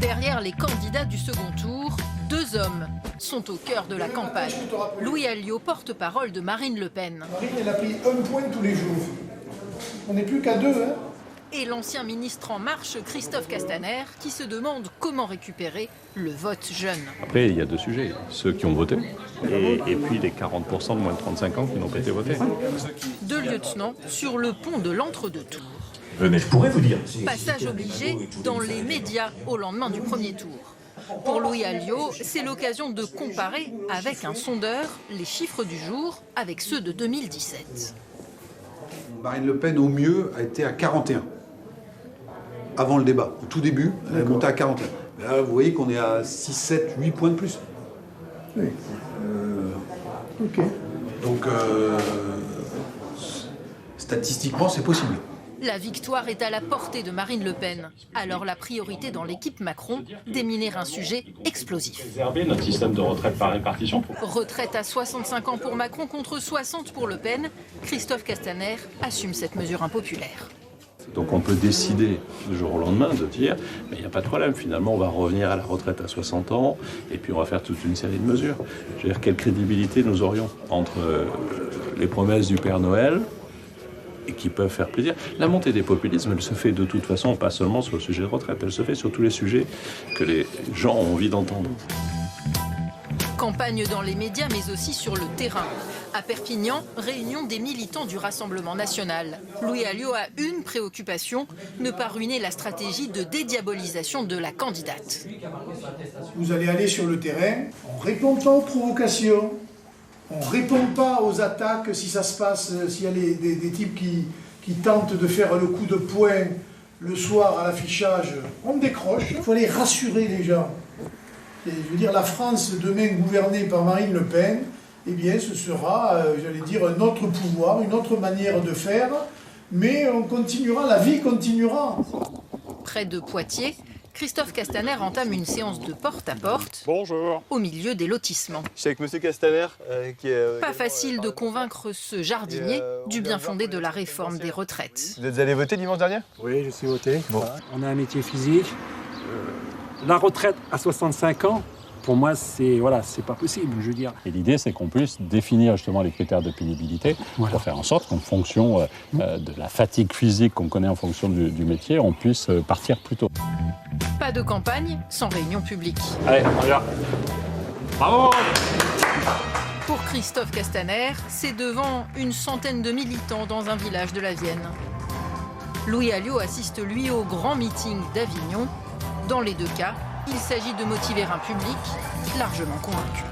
Derrière les candidats du second tour, deux hommes sont au cœur de la campagne. Louis Alliot, porte-parole de Marine Le Pen. Marine, elle a pris 1 point tous les jours. On n'est plus qu'à 2, hein. Et l'ancien ministre En Marche, Christophe Castaner, qui se demande comment récupérer le vote jeune. Après, il y a deux sujets. Ceux qui ont voté et puis les 40% de moins de 35 ans qui n'ont pas été votés. Deux lieutenants sur le pont de l'entre-deux-tours. Mais je pourrais vous dire. Passage obligé dans les médias au lendemain du premier tour. Pour Louis Alliot, c'est l'occasion de comparer avec un sondeur les chiffres du jour avec ceux de 2017. Marine Le Pen, au mieux, a été à 41. Avant le débat. Au tout début, elle est montée à 41. Mais là, vous voyez qu'on est à 6, 7, 8 points de plus. Oui. Ok. Donc, statistiquement, c'est possible. La victoire est à la portée de Marine Le Pen. Alors la priorité dans l'équipe Macron, déminer un sujet explosif. Préserver notre système de retraite par répartition. Retraite à 65 ans pour Macron contre 60 pour Le Pen. Christophe Castaner assume cette mesure impopulaire. Donc on peut décider du jour au lendemain de dire mais il n'y a pas de problème, finalement on va revenir à la retraite à 60 ans et puis on va faire toute une série de mesures. Je veux dire, quelle crédibilité nous aurions entre les promesses du Père Noël et qui peuvent faire plaisir. La montée des populismes, elle se fait de toute façon pas seulement sur le sujet de retraite, elle se fait sur tous les sujets que les gens ont envie d'entendre. Campagne dans les médias, mais aussi sur le terrain. À Perpignan, réunion des militants du Rassemblement national. Louis Alliot a une préoccupation, ne pas ruiner la stratégie de dédiabolisation de la candidate. Vous allez aller sur le terrain, on ne répond pas aux provocations, on ne répond pas aux attaques si ça se passe, s'il y a des types qui tentent de faire le coup de poing le soir à l'affichage, on décroche. Il faut aller rassurer les gens. Et je veux dire, la France demain gouvernée par Marine Le Pen, eh bien ce sera, j'allais dire, un autre pouvoir, une autre manière de faire, mais on continuera, la vie continuera. Près de Poitiers, Christophe Castaner entame une séance de porte-à-porte. Bonjour. Au milieu des lotissements. Je suis avec monsieur Castaner qui est... Pas facile de convaincre ce jardinier du bien fondé de la réforme des retraites. Vous êtes allé voter dimanche dernier? Oui, je suis voté. Bon. On a un métier physique. La retraite à 65 ans, pour moi, c'est pas possible, je veux dire. Et l'idée, c'est qu'on puisse définir justement les critères de pénibilité pour faire en sorte qu'en fonction de la fatigue physique qu'on connaît en fonction du métier, on puisse partir plus tôt. Pas de campagne sans réunion publique. Allez, on y va. Bravo! Pour Christophe Castaner, c'est devant une centaine de militants dans un village de la Vienne. Louis Alliot assiste lui au grand meeting d'Avignon. Dans les deux cas, il s'agit de motiver un public largement convaincu.